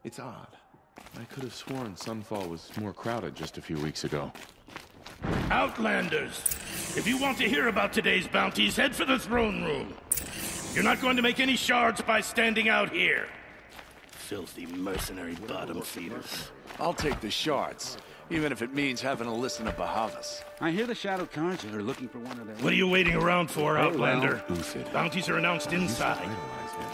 It's odd. I could have sworn Sunfall was more crowded just a few weeks ago. Outlanders! If you want to hear about today's bounties, head for the throne room. You're not going to make any shards by standing out here. Filthy mercenary bottom feeders. I'll take the shards, even if it means having to listen to Bahavas. I hear the Shadow Cards are looking for one of their... What are you waiting around for, Outlander? Uthid. Bounties are announced inside. Idolize him.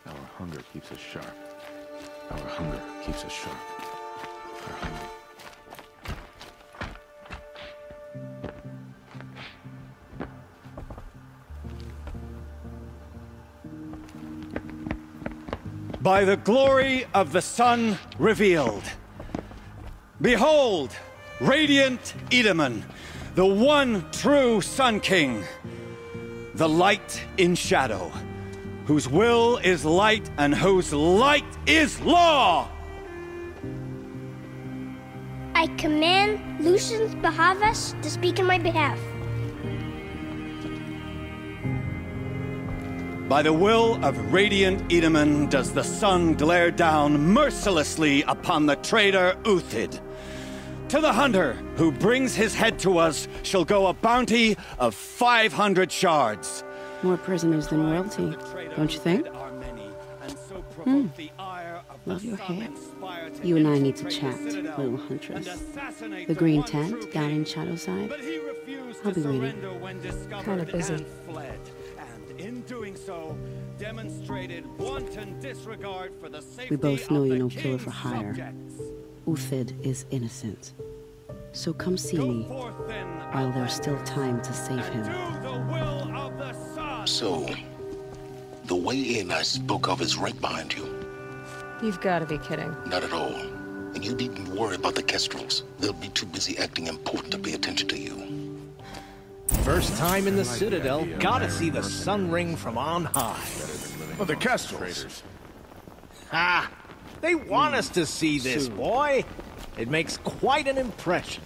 Our hunger keeps us sharp. Our hunger keeps us sharp. Our hunger. By the glory of the sun revealed. Behold, radiant Edaman, the one true Sun King, the light in shadow, whose will is light and whose light is law! I command Lucius Bahavas to speak in my behalf. By the will of radiant Edaman does the sun glare down mercilessly upon the traitor Uthid. To the hunter who brings his head to us shall go a bounty of 500 shards. More prisoners than royalty, don't you think? Love your hair. You and I need to chat, little huntress. The green tent down in Shadowside. I'll be waiting. Kinda busy. In doing so, demonstrated wanton disregard for the safety We both know of you're the no killer king's for hire. subjects. Uthid is innocent. So come see Go me forth then, while there's still time to save and him. do the will of the sun. So, the way in I spoke of is right behind you. You've got to be kidding. Not at all. And you needn't worry about the Kestrels. They'll be too busy acting important to pay attention to you. First time in the Citadel, gotta see the sun ring from on high. Well, the Kestrels. Ha! They want us to see this, boy. It makes quite an impression.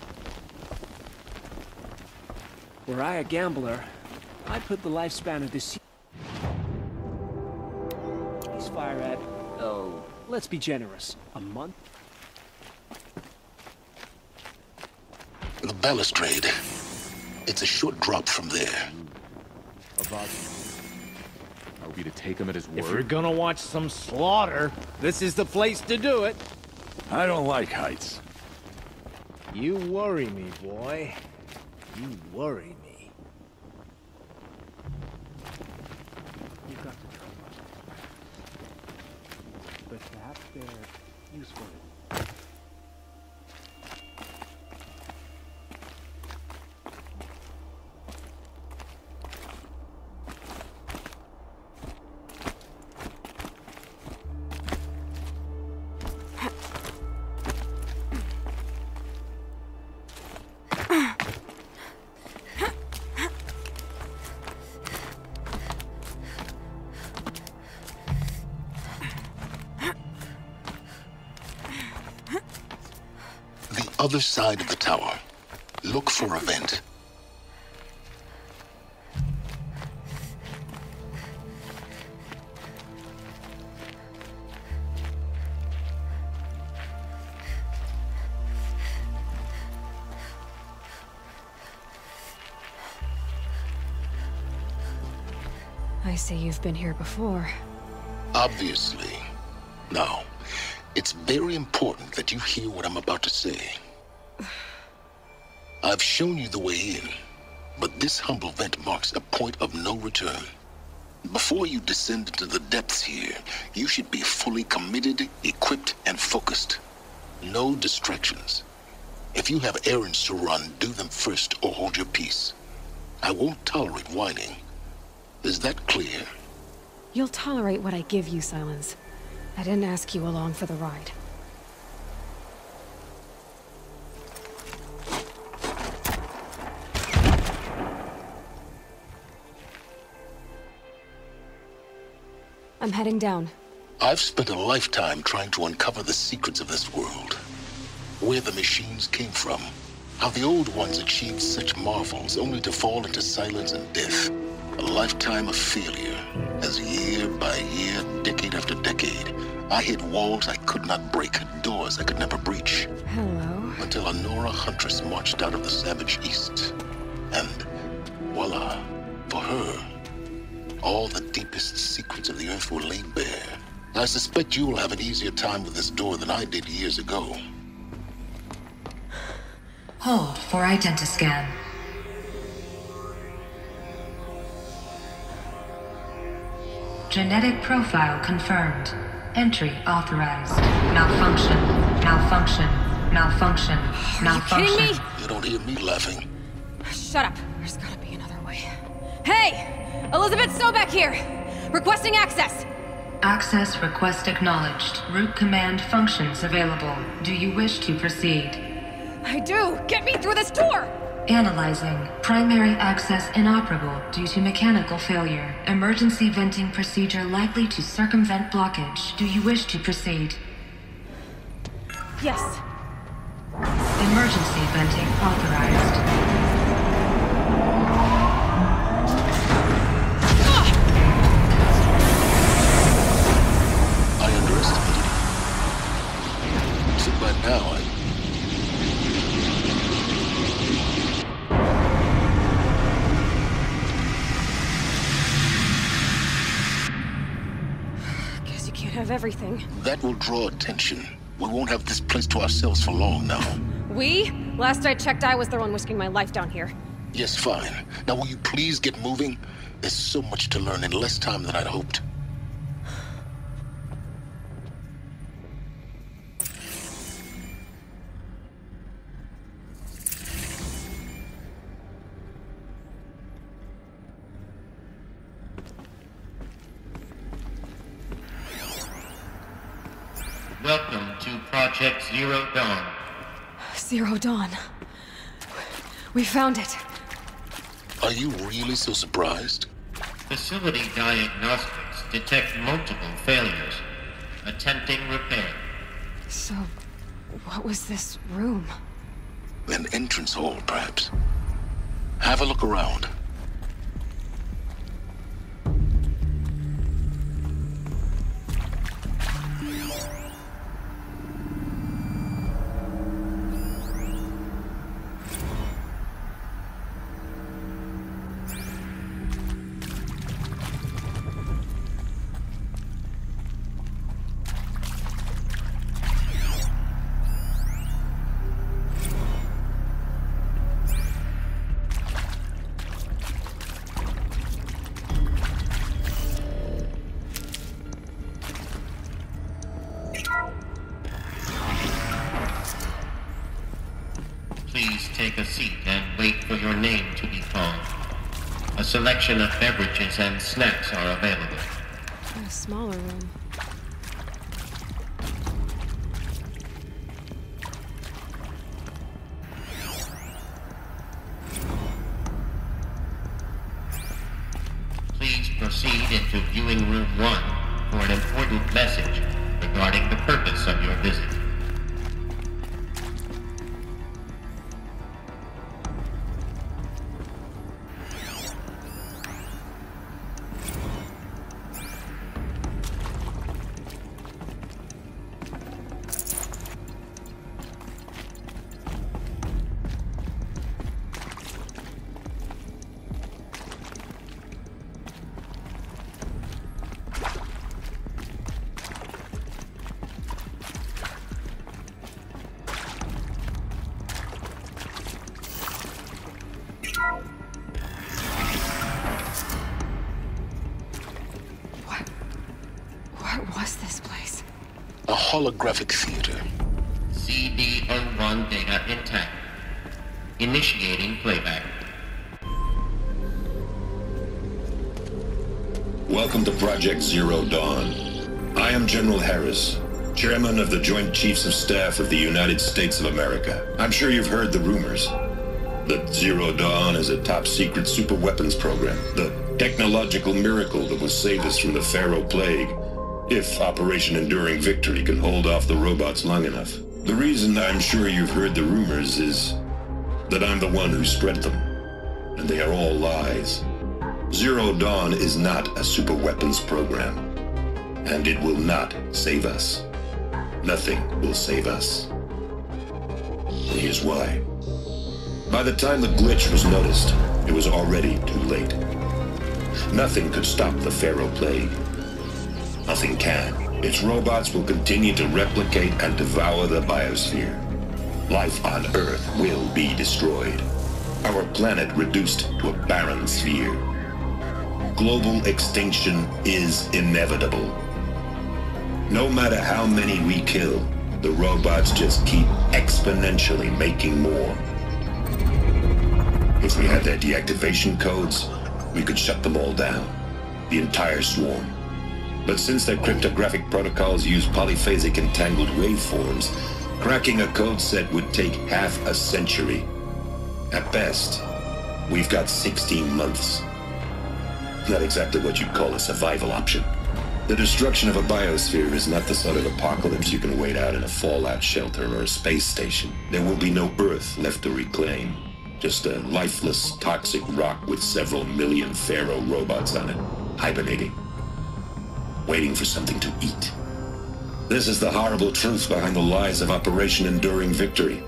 Were I a gambler, I'd put the lifespan of this ceasefire at, oh, let's be generous, a month? The balustrade. It's a short drop from there. Are we to take him at his word? If you're gonna watch some slaughter, this is the place to do it. I don't like heights. You worry me, boy. You worry me. You've got to trust us. But perhaps they're useful. Other side of the tower. Look for a vent. I see you've been here before. Obviously. Now, it's very important that you hear what I'm about to say. I've shown you the way in, but this humble vent marks a point of no return. Before you descend into the depths here, you should be fully committed, equipped, and focused. No distractions. If you have errands to run, do them first or hold your peace. I won't tolerate whining. Is that clear? You'll tolerate what I give you, Silence. I didn't ask you along for the ride. I'm heading down. I've spent a lifetime trying to uncover the secrets of this world. Where the machines came from. How the old ones achieved such marvels only to fall into silence and death. A lifetime of failure, as year by year, decade after decade, I hit walls I could not break, doors I could never breach. Hello. Until a Nora huntress marched out of the savage east. And voila, for her, all the deepest secrets of the earth were laid bare. I suspect you will have an easier time with this door than I did years ago. Hold for identiscan. Genetic profile confirmed. Entry authorized. Malfunction. Malfunction. Malfunction. Malfunction. Are you kidding me? You don't hear me laughing. Shut up. There's gotta be another way. Hey! Elizabeth Sobeck here! Requesting access! Access request acknowledged. Root command functions available. Do you wish to proceed? I do! Get me through this door! Analyzing. Primary access inoperable due to mechanical failure. Emergency venting procedure likely to circumvent blockage. Do you wish to proceed? Yes. Emergency venting authorized. I underestimated you. So by now, Guess you can't have everything. that will draw attention. We won't have this place to ourselves for long now. We? Last I checked, I was the one risking my life down here. Yes, fine. Now will you please get moving? There's so much to learn in less time than I'd hoped. Welcome to Project Zero Dawn. Zero Dawn. We found it. Are you really so surprised? Facility diagnostics detect multiple failures. Attempting repair. So, what was this room? An entrance hall, perhaps. Have a look around. Please take a seat and wait for your name to be called. A selection of beverages and snacks are available. A smaller room. Please proceed into viewing room 1 for an important message regarding the purpose of your visit. What was this place? A holographic theater. CD01 data intact. Initiating playback. Welcome to Project Zero Dawn. I am General Harris, Chairman of the Joint Chiefs of Staff of the United States of America. I'm sure you've heard the rumors that Zero Dawn is a top-secret superweapons program, the technological miracle that will save us from the Pharaoh Plague, if Operation Enduring Victory can hold off the robots long enough. The reason I'm sure you've heard the rumors is that I'm the one who spread them, and they are all lies. Zero Dawn is not a superweapons program, and it will not save us. Nothing will save us. And here's why. By the time the glitch was noticed, it was already too late. Nothing could stop the Pharaoh Plague. Nothing can. Its robots will continue to replicate and devour the biosphere. Life on Earth will be destroyed. Our planet reduced to a barren sphere. Global extinction is inevitable. No matter how many we kill, the robots just keep exponentially making more. If we had their deactivation codes, we could shut them all down. The entire swarm. But since their cryptographic protocols use polyphasic entangled waveforms, cracking a code set would take half a century. At best, we've got 16 months. Not exactly what you'd call a survival option. The destruction of a biosphere is not the sort of apocalypse you can wait out in a fallout shelter or a space station. There will be no Earth left to reclaim. Just a lifeless, toxic rock with several million Pharaoh robots on it, hibernating, waiting for something to eat. This is the horrible truth behind the lies of Operation Enduring Victory.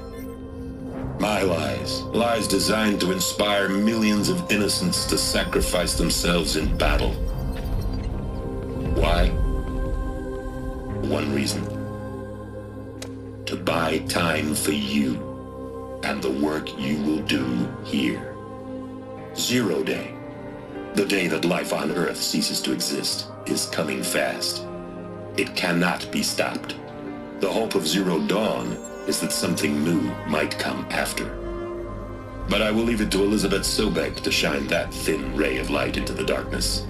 My lies. Lies designed to inspire millions of innocents to sacrifice themselves in battle. Why? One reason. To buy time for you and the work you will do here. Zero Day. The day that life on Earth ceases to exist is coming fast. It cannot be stopped. The hope of Zero Dawn is that something new might come after. But I will leave it to Elizabeth Sobek to shine that thin ray of light into the darkness.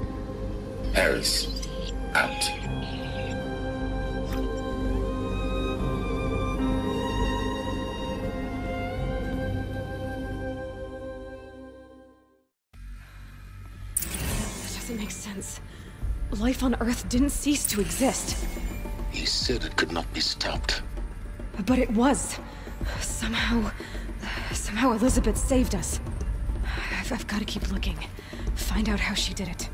Harris, out. That doesn't make sense. Life on Earth didn't cease to exist. He said it could not be stopped. But it was. Somehow Elizabeth saved us. I've got to keep looking. Find out how she did it.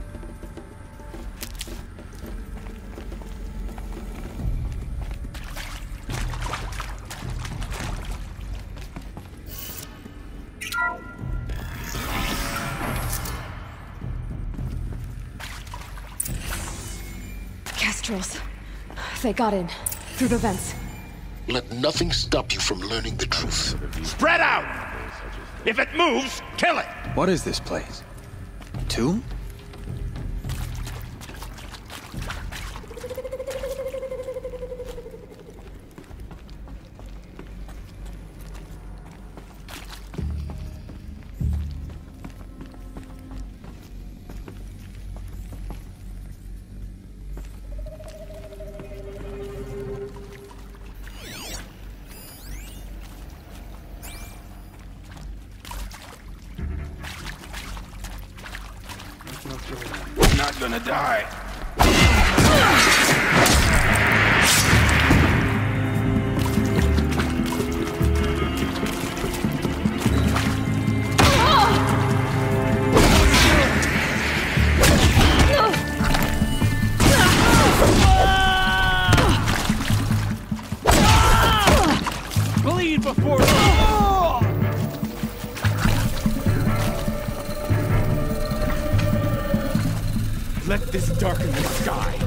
Kestrels. They got in. Through the vents. Let nothing stop you from learning the truth. Spread out! If it moves, kill it! What is this place? A tomb? Not gonna die. Bleed before... Let this darken the sky.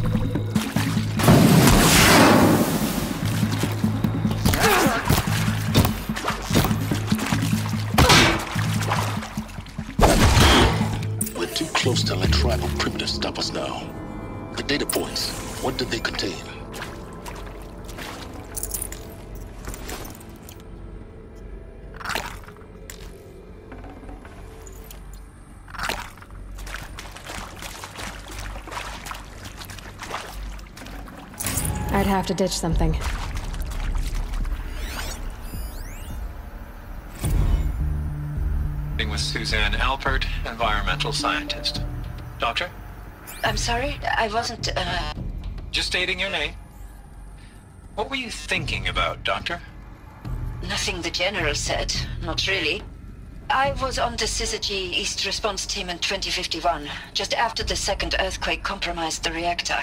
We're too close to let tribal primitives stop us now. The data points, what did they contain? I'd have to ditch something. With Suzanne Alpert, environmental scientist. Doctor? I'm sorry, I wasn't, Just stating your name. What were you thinking about, Doctor? Nothing the General said. Not really. I was on the Syzygy East Response Team in 2051, just after the second earthquake compromised the reactor.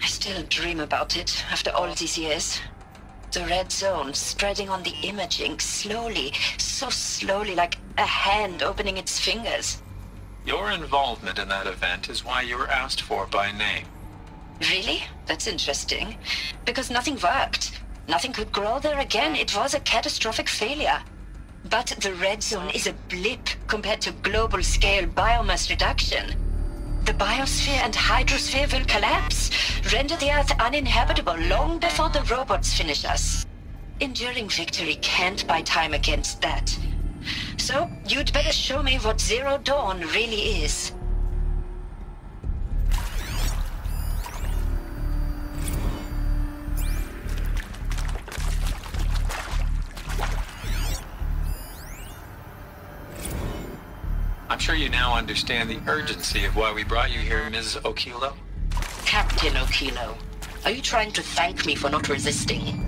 I still dream about it after all these years. The red zone spreading on the imaging slowly, so slowly, like a hand opening its fingers. Your involvement in that event is why you were asked for by name. Really? That's interesting. Because nothing worked. Nothing could grow there again. It was a catastrophic failure. But the red zone is a blip compared to global-scale biomass reduction. The biosphere and hydrosphere will collapse, render the Earth uninhabitable long before the robots finish us. Enduring victory can't buy time against that. So, you'd better show me what Zero Dawn really is. I'm sure you now understand the urgency of why we brought you here, Ms. Okilo. Captain Okilo, are you trying to thank me for not resisting?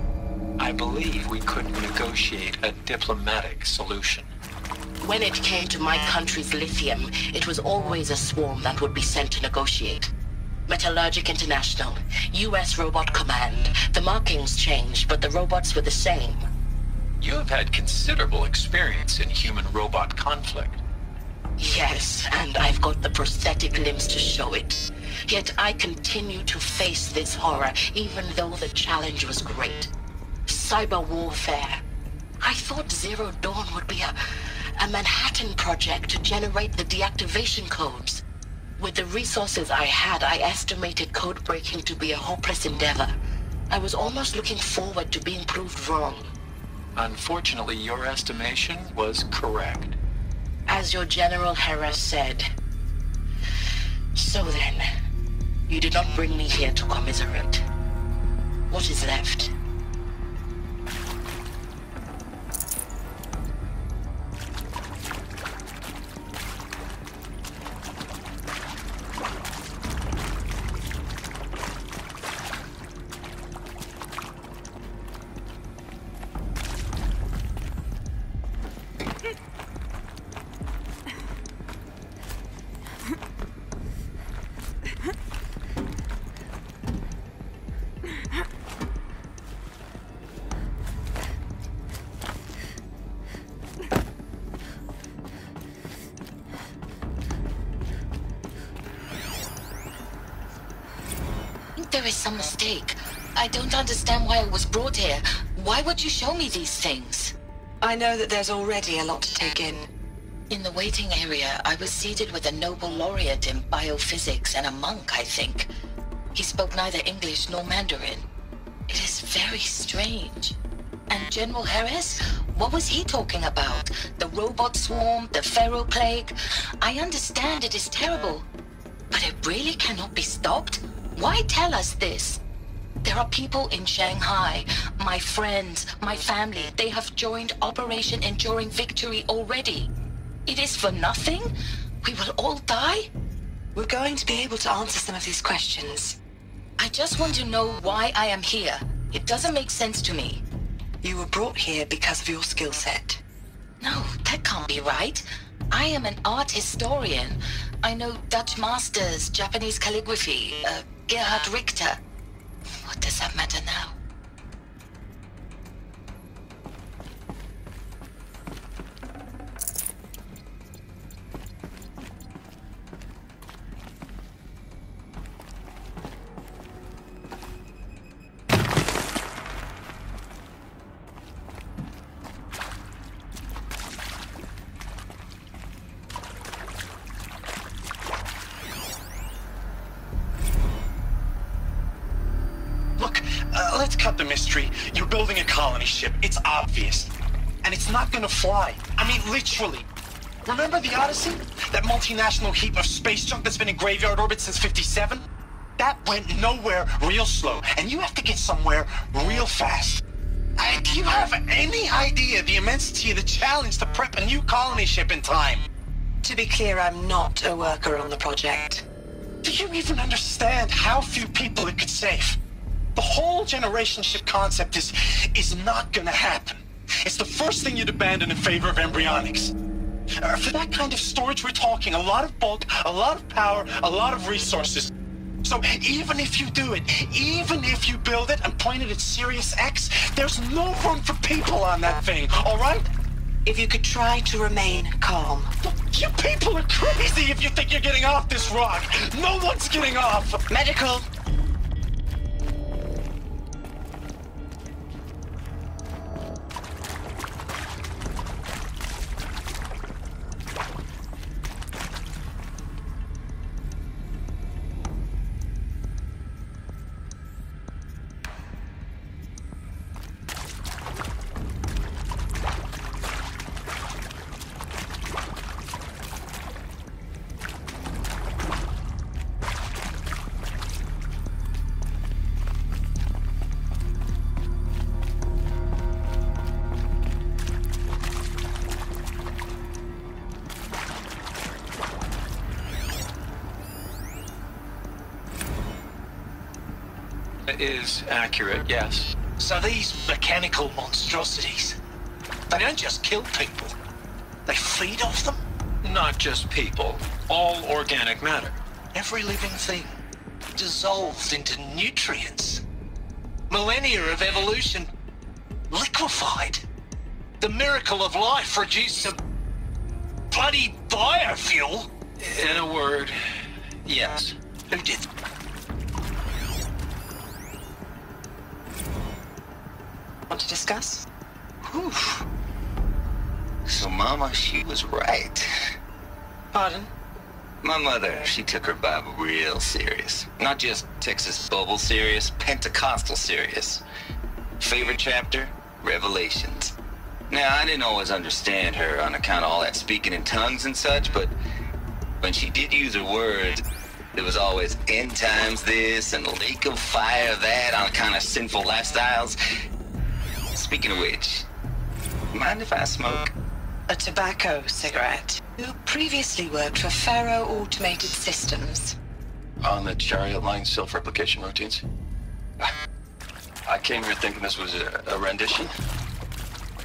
I believe we could negotiate a diplomatic solution. When it came to my country's lithium, it was always a swarm that would be sent to negotiate. Metallurgic International, US Robot Command. The markings changed, but the robots were the same. You have had considerable experience in human-robot conflict. Yes, and I've got the prosthetic limbs to show it. Yet I continue to face this horror, even though the challenge was great. Cyber warfare. I thought Zero Dawn would be a Manhattan project to generate the deactivation codes. With the resources I had, I estimated code breaking to be a hopeless endeavor. I was almost looking forward to being proved wrong. Unfortunately, your estimation was correct. As your General Harris said. So then, you did not bring me here to commiserate. What is left? There is some mistake. I don't understand why I was brought here. Why would you show me these things? I know that there's already a lot to take in. In the waiting area, I was seated with a Nobel laureate in biophysics and a monk, I think. He spoke neither English nor Mandarin. It is very strange. And General Harris? What was he talking about? The robot swarm? The Pharaoh plague? I understand it is terrible. But it really cannot be stopped? Why tell us this? There are people in Shanghai, my friends, my family. They have joined Operation Enduring Victory already. It is for nothing? We will all die? We're going to be able to answer some of these questions. I just want to know why I am here. It doesn't make sense to me. You were brought here because of your skill set. No, that can't be right. I am an art historian. I know Dutch masters, Japanese calligraphy, Gerhard Richter. What does that matter now? Let's cut the mystery. You're building a colony ship. It's obvious. And it's not gonna fly. I mean, literally. Remember the Odyssey? That multinational heap of space junk that's been in graveyard orbit since 57? That went nowhere real slow. And you have to get somewhere real fast. Do you have any idea the immensity of the challenge to prep a new colony ship in time? To be clear, I'm not a worker on the project. Do you even understand how few people it could save? The whole generation ship concept is not gonna happen. It's the first thing you'd abandon in favor of embryonics. For that kind of storage, we're talking a lot of bulk, a lot of power, a lot of resources. So even if you do it, even if you build it and point it at Sirius X, there's no room for people on that thing, all right? If you could try to remain calm. You people are crazy if you think you're getting off this rock. No one's getting off. Medical. Is accurate, yes. So these mechanical monstrosities, they don't just kill people, they feed off them? Not just people, all organic matter. Every living thing dissolved into nutrients. Millennia of evolution liquefied. The miracle of life reduced to bloody biofuel. In a word, yes. Who did? Want to discuss? Whew. So Mama, she was right. Pardon? My mother, she took her Bible real serious. Not just Texas Bible serious, Pentecostal serious. Favorite chapter? Revelations. Now, I didn't always understand her on account of all that speaking in tongues and such, but when she did use her words, it was always end times this and lake of fire that on account of sinful lifestyles. Speaking of which, mind if I smoke? A tobacco cigarette. Who previously worked for Faro Automated Systems. On the chariot line self-replication routines? I came here thinking this was a rendition.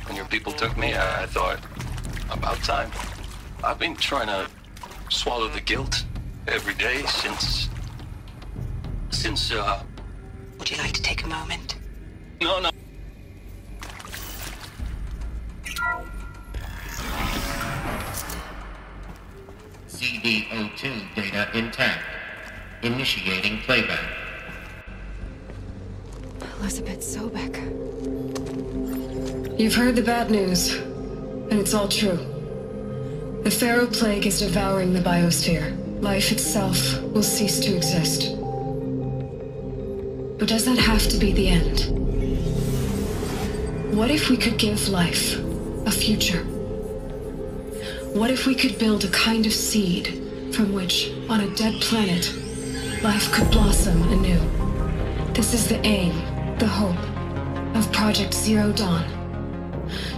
When your people took me, I thought, about time. I've been trying to swallow the guilt every day since... Would you like to take a moment? No. CD02 data intact. Initiating playback. Elizabeth Sobek. You've heard the bad news, and it's all true. The Pharaoh Plague is devouring the biosphere. Life itself will cease to exist. But does that have to be the end? What if we could give life a future? What if we could build a kind of seed from which, on a dead planet, life could blossom anew? This is the aim, the hope, of Project Zero Dawn.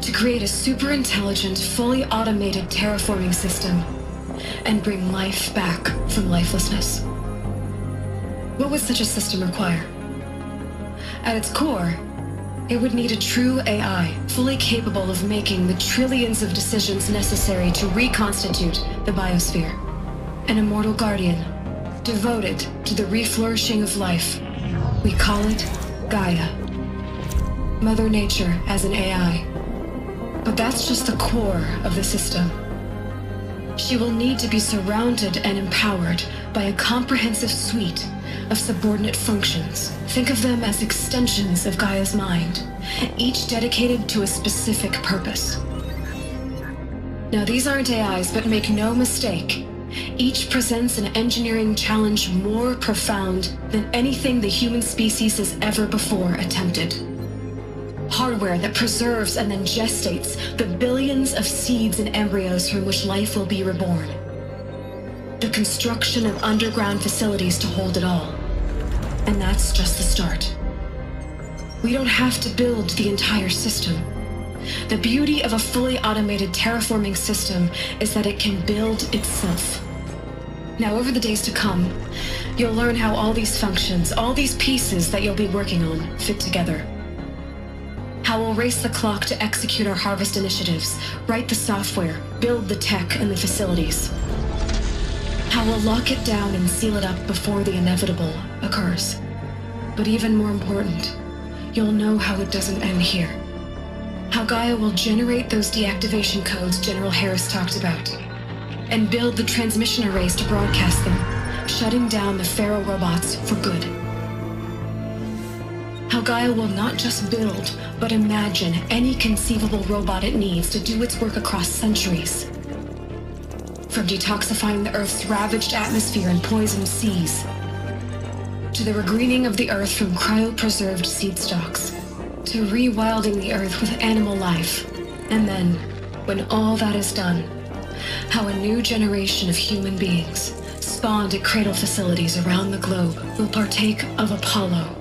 To create a super-intelligent, fully automated terraforming system and bring life back from lifelessness. What would such a system require? At its core, it would need a true AI, fully capable of making the trillions of decisions necessary to reconstitute the biosphere. An immortal guardian, devoted to the reflourishing of life. We call it Gaia. Mother Nature as an AI. But that's just the core of the system. She will need to be surrounded and empowered by a comprehensive suite of subordinate functions. Think of them as extensions of Gaia's mind, each dedicated to a specific purpose. Now, these aren't AIs, but make no mistake, each presents an engineering challenge more profound than anything the human species has ever before attempted. Hardware that preserves and then gestates the billions of seeds and embryos from which life will be reborn. The construction of underground facilities to hold it all. And that's just the start. We don't have to build the entire system. The beauty of a fully automated terraforming system is that it can build itself. Now, over the days to come, you'll learn how all these functions, all these pieces that you'll be working on, fit together. How we'll race the clock to execute our harvest initiatives, write the software, build the tech and the facilities. How we'll lock it down and seal it up before the inevitable occurs. But even more important, you'll know how it doesn't end here. How Gaia will generate those deactivation codes General Harris talked about, and build the transmission arrays to broadcast them, shutting down the Pharaoh robots for good. How Gaia will not just build, but imagine any conceivable robot it needs to do its work across centuries. From detoxifying the Earth's ravaged atmosphere and poisoned seas, to the regreening of the Earth from cryopreserved seed stalks, to rewilding the Earth with animal life. And then, when all that is done, how a new generation of human beings, spawned at cradle facilities around the globe, will partake of Apollo,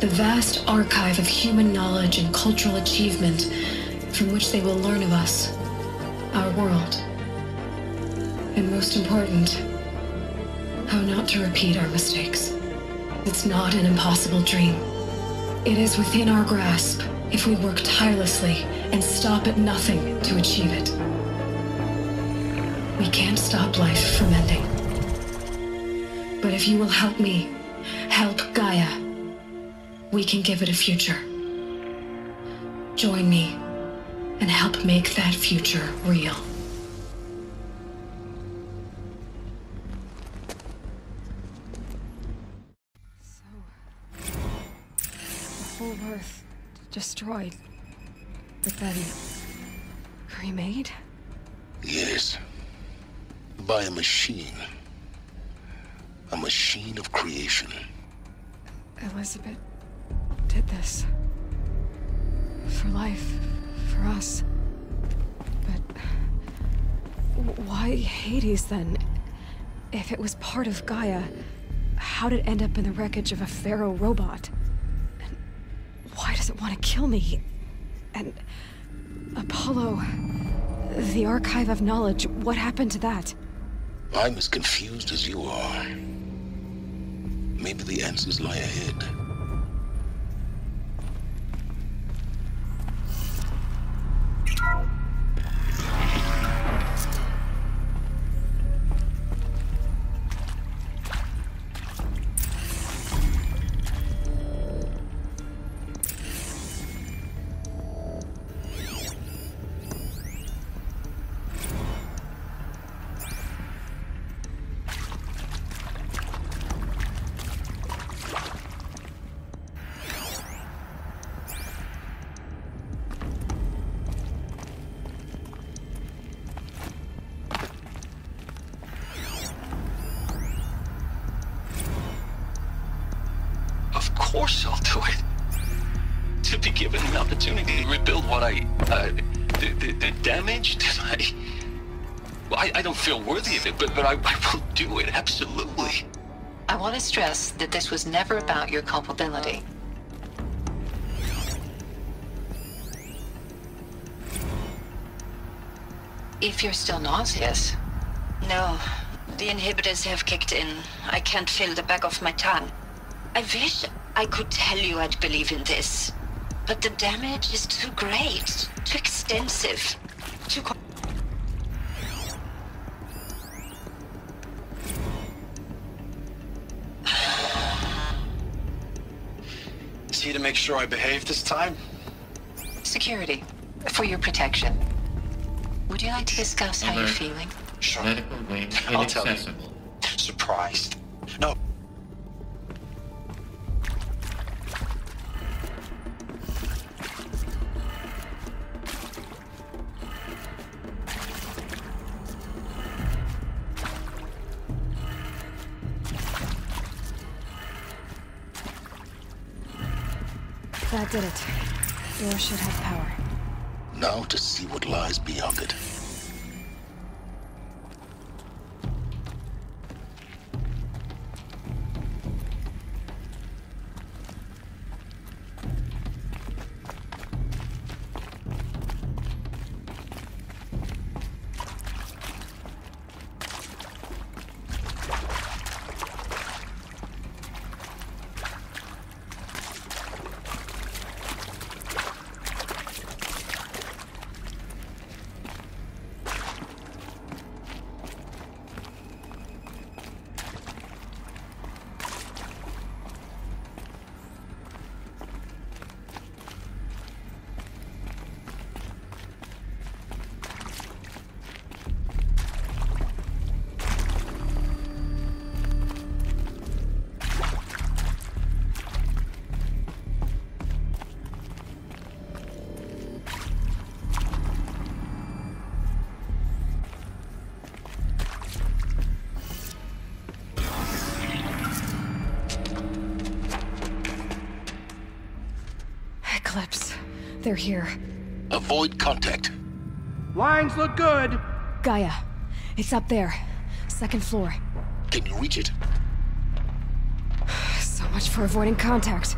the vast archive of human knowledge and cultural achievement from which they will learn of us, our world. And most important, how not to repeat our mistakes. It's not an impossible dream. It is within our grasp if we work tirelessly and stop at nothing to achieve it. We can't stop life from ending. But if you will help me, help Gaia, we can give it a future. Join me and help make that future real. The whole Earth destroyed, but then remade? Yes. By a machine. A machine of creation. Elizabeth did this. For life. For us. But why Hades then? If it was part of Gaia, how'd it end up in the wreckage of a Pharaoh robot? And why does it want to kill me? And Apollo, the archive of knowledge, what happened to that? I'm as confused as you are. Maybe the answers lie ahead. Of course I'll do it. To be given the opportunity to rebuild what the damage that I don't feel worthy of it, but I will do it, absolutely. I want to stress that this was never about your culpability. If you're still nauseous. No, the inhibitors have kicked in. I can't feel the back of my tongue. I wish I could tell you I'd believe in this, but the damage is too great, too extensive, too... Is he to make sure I behave this time? Security, for your protection. Would you like to discuss how you're feeling? Sure. Medical wing I'll tell you. inaccessible. Surprised. No. That did it. Door should have power. Now to see what lies beyond it. Eclipse. They're here. Avoid contact. Lines look good. Gaia. It's up there. 2nd floor. Can you reach it? So much for avoiding contact.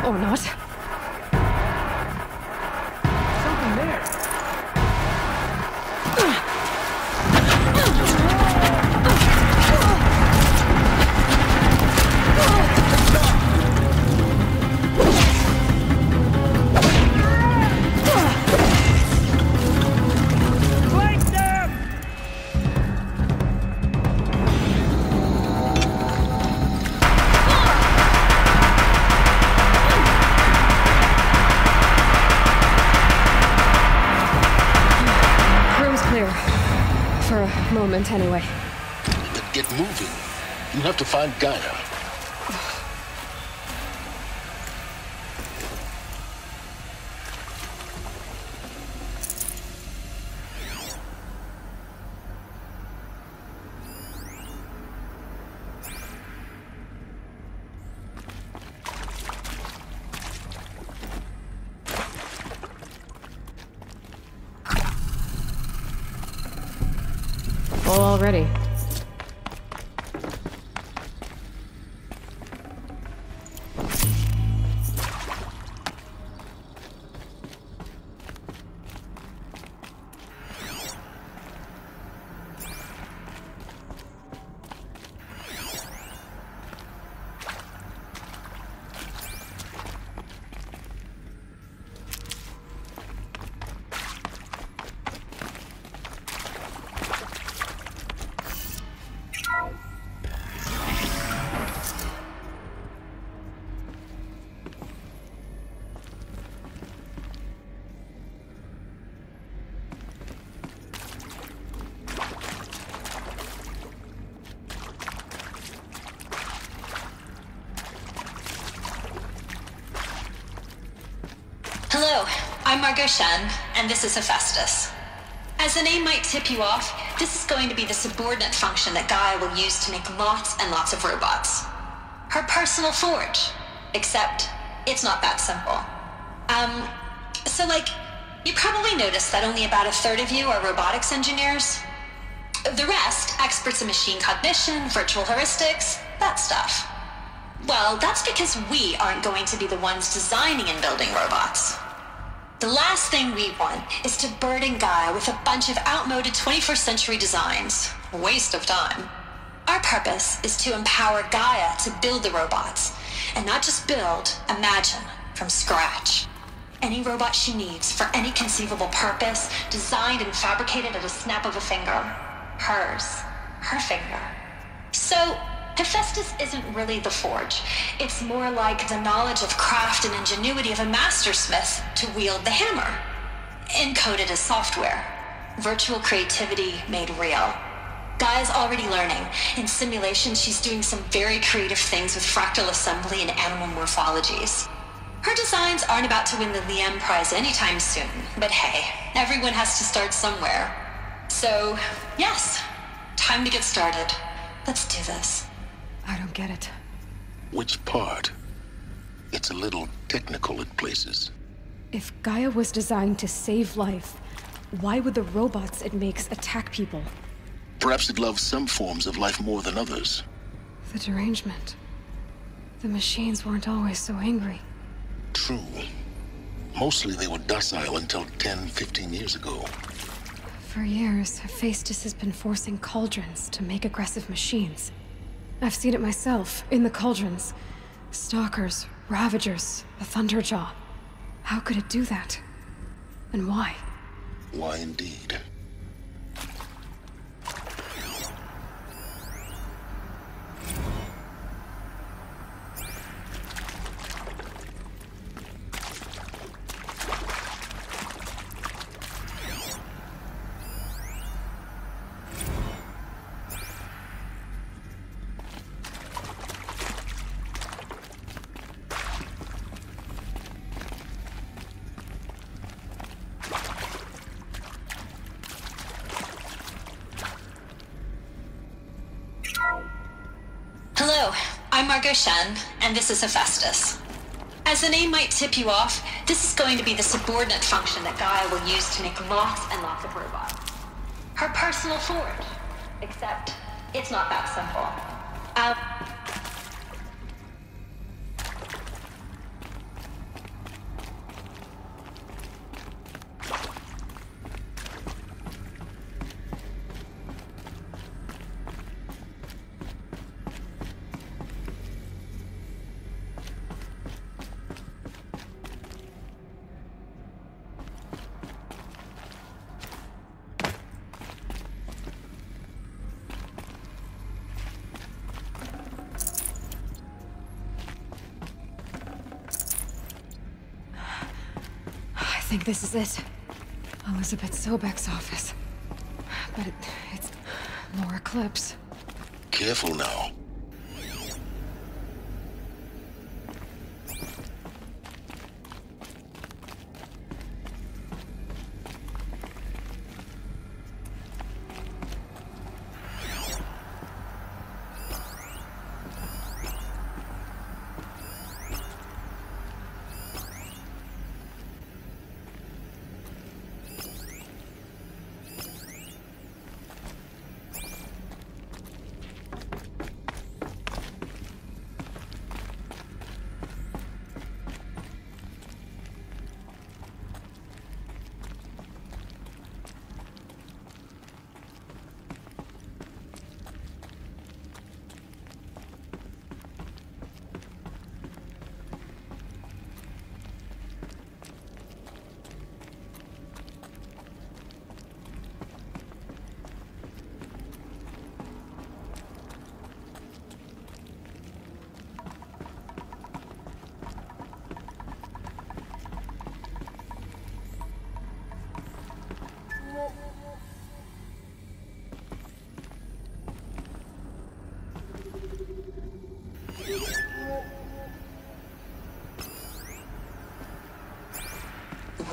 Or not. Something there. Moment, anyway. Then get moving. You have to find Gaia. Already. Hello, I'm Margot Shen, and this is Hephaestus. As the name might tip you off, this is going to be the subordinate function that Gaia will use to make lots and lots of robots. Her personal forge. Except, it's not that simple. You probably noticed that only about 1/3 of you are robotics engineers. The rest, experts in machine cognition, virtual heuristics, that stuff. Well, that's because we aren't going to be the ones designing and building robots. The last thing we want is to burden Gaia with a bunch of outmoded 21st century designs. Waste of time. Our purpose is to empower Gaia to build the robots, And not just build, imagine, from scratch. Any robot she needs, for any conceivable purpose, designed and fabricated at a snap of a finger. Hers. Her finger. So, Hephaestus isn't really the forge. It's more like the knowledge of craft and ingenuity of a mastersmith to wield the hammer. Encoded as software. Virtual creativity made real. Gaia's already learning. In simulation, she's doing some very creative things with fractal assembly and animal morphologies. Her designs aren't about to win the Liam Prize anytime soon, but hey, everyone has to start somewhere. So, yes, time to get started. Let's do this. I don't get it. Which part? It's a little technical in places. If Gaia was designed to save life, why would the robots it makes attack people? Perhaps it loves some forms of life more than others. The derangement. The machines weren't always so angry. True. Mostly they were docile until 10, 15 years ago. For years, Hephaestus has been forcing cauldrons to make aggressive machines. I've seen it myself, in the cauldrons. Stalkers, Ravagers, the Thunderjaw. How could it do that? And why? Why indeed? Hello, I'm Margot Shen, and this is Hephaestus. As the name might tip you off, this is going to be the subordinate function that Gaia will use to make lots and lots of robots. Her personal forge. Except, it's not that simple. I think this is it. Elizabeth Sobek's office. But it's more Eclipse. Careful now.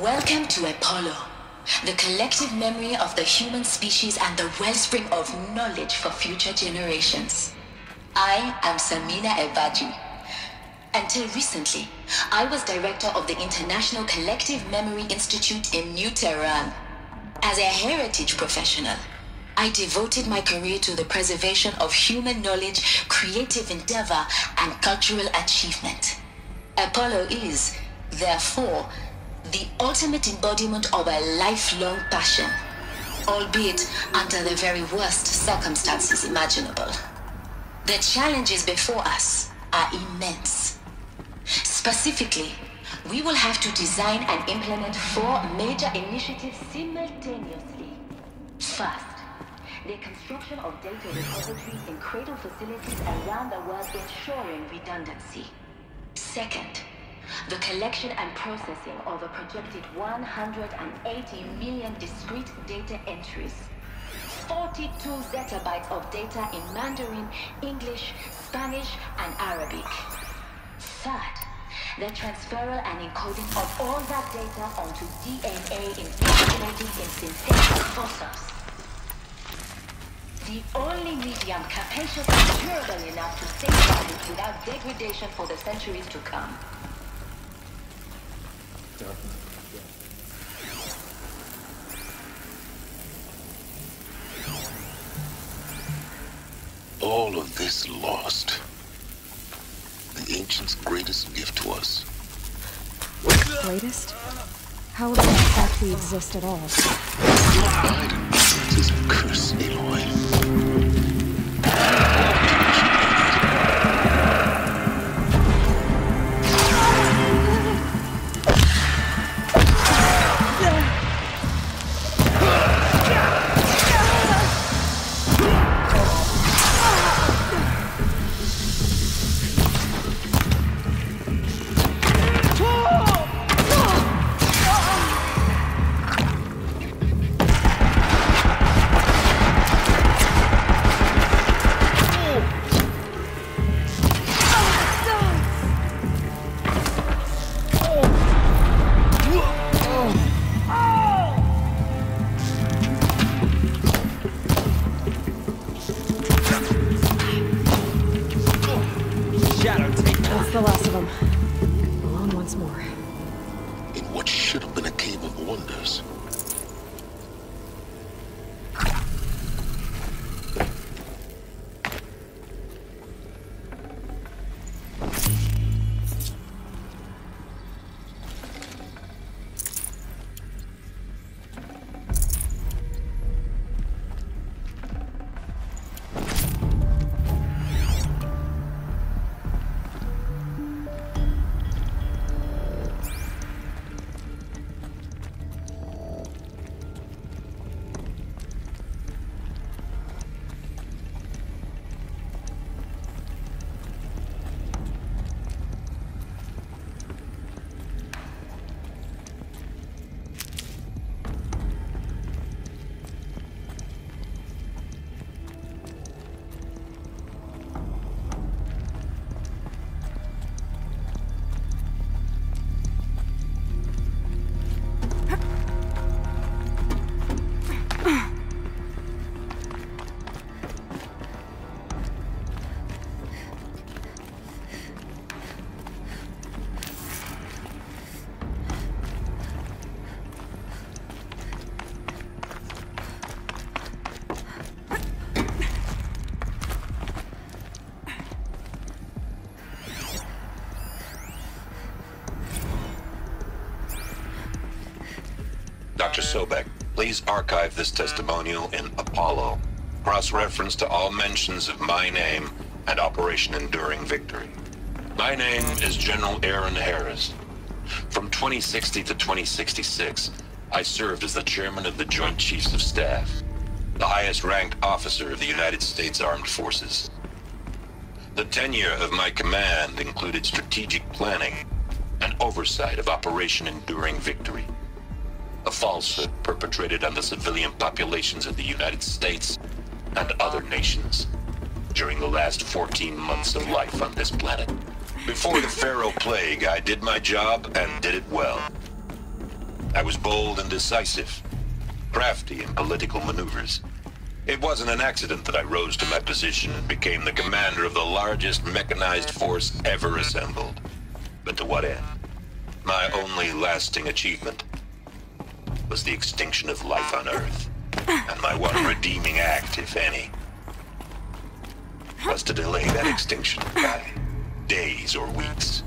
Welcome to Apollo, the collective memory of the human species and the wellspring of knowledge for future generations. I am Samina Ebaji. Until recently, I was director of the International Collective Memory Institute in New Tehran. As a heritage professional, I devoted my career to the preservation of human knowledge, creative endeavor, and cultural achievement. Apollo is, therefore, the ultimate embodiment of a lifelong passion, albeit under the very worst circumstances imaginable. The challenges before us are immense. Specifically, we will have to design and implement 4 major initiatives simultaneously. First, the construction of data repositories in cradle facilities around the world, ensuring redundancy. Second, the collection and processing of a projected 180 million discrete data entries. 42 zettabytes of data in Mandarin, English, Spanish, and Arabic. Third, the transferal and encoding of all that data onto DNA encapsulated in synthetic fossils. The only medium capacious and durable enough to safeguard it without degradation for the centuries to come. All of this lost. The ancients' greatest gift to us. Greatest? How would the factory exist at all? Pride and ignorance is a curse, Aloy. That's the last of them. Alone once more. In what should have been a cave of wonders. Dr. Sobek, please archive this testimonial in Apollo. Cross-reference to all mentions of my name and Operation Enduring Victory. My name is General Aaron Harris. From 2060 to 2066, I served as the chairman of the Joint Chiefs of Staff, the highest-ranked officer of the United States Armed Forces. The tenure of my command included strategic planning and oversight of Operation Enduring Victory, a falsehood perpetrated on the civilian populations of the United States and other nations during the last 14 months of life on this planet. Before the Pharaoh Plague, I did my job and did it well. I was bold and decisive, crafty in political maneuvers. It wasn't an accident that I rose to my position and became the commander of the largest mechanized force ever assembled. But to what end? My only lasting achievement was the extinction of life on Earth, and my one redeeming act, if any, was to delay that extinction by days or weeks,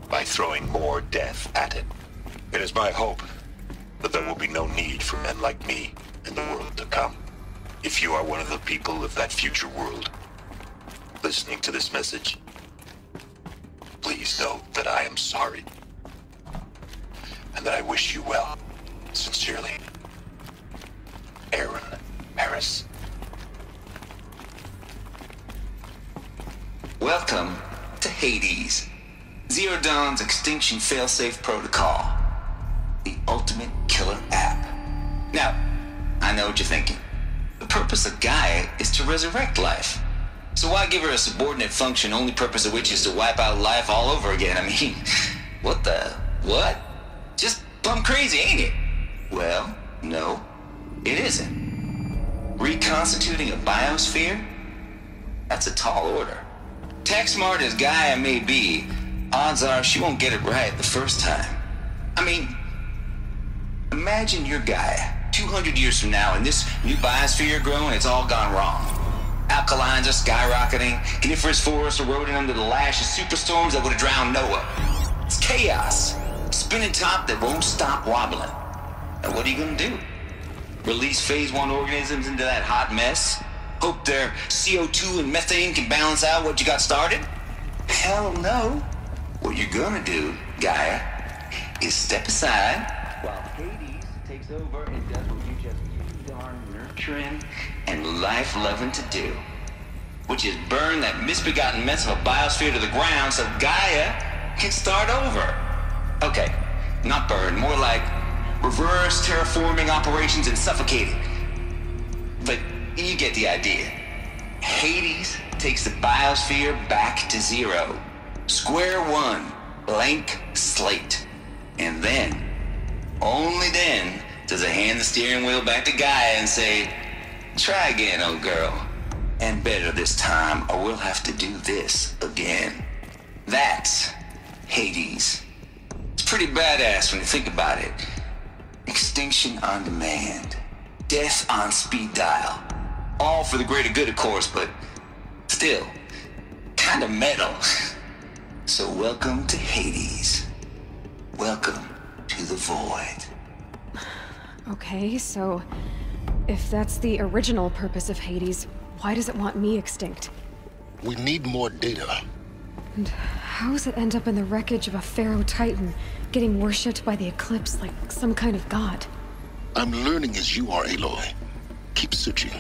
by throwing more death at it. It is my hope that there will be no need for men like me in the world to come. If you are one of the people of that future world listening to this message, Please know that I am sorry. And that I wish you well. Sincerely. Aaron Harris. Welcome to Hades. Zero Dawn's extinction failsafe protocol. The ultimate killer app. Now, I know what you're thinking. The purpose of Gaia is to resurrect life. So why give her a subordinate function, only purpose of which is to wipe out life all over again? I mean, what? Just plumb crazy, ain't it? Well, no, it isn't. Reconstituting a biosphere? That's a tall order. Tech smart as Gaia may be, odds are she won't get it right the first time. I mean, imagine you're Gaia, 200 years from now, and this new biosphere you're growing, it's all gone wrong. Alkalines are skyrocketing, coniferous forests eroding under the lash of superstorms that would have drowned Noah. It's chaos. Spinning top that won't stop wobbling. And what are you gonna do? Release phase 1 organisms into that hot mess? Hope their CO2 and methane can balance out what you got started? Hell no. What you're gonna do, Gaia, is step aside while Hades takes over and does what you just too darn nurturing and life-loving to do, which is burn that misbegotten mess of a biosphere to the ground so Gaia can start over. Okay, not burn, more like reverse terraforming operations and suffocating. But you get the idea. Hades takes the biosphere back to zero. Square one, blank slate. And then, only then, does it hand the steering wheel back to Gaia and say, try again, old girl. And better this time, or we'll have to do this again. That's Hades. It's pretty badass when you think about it. Extinction on demand. Death on speed dial. All for the greater good, of course, but still, kind of metal. So welcome to Hades. Welcome to the void. Okay, so if that's the original purpose of Hades, why does it want me extinct? We need more data. And how does it end up in the wreckage of a Pharaoh Titan, getting worshipped by the Eclipse like some kind of god? I'm learning as you are, Aloy. Keep searching.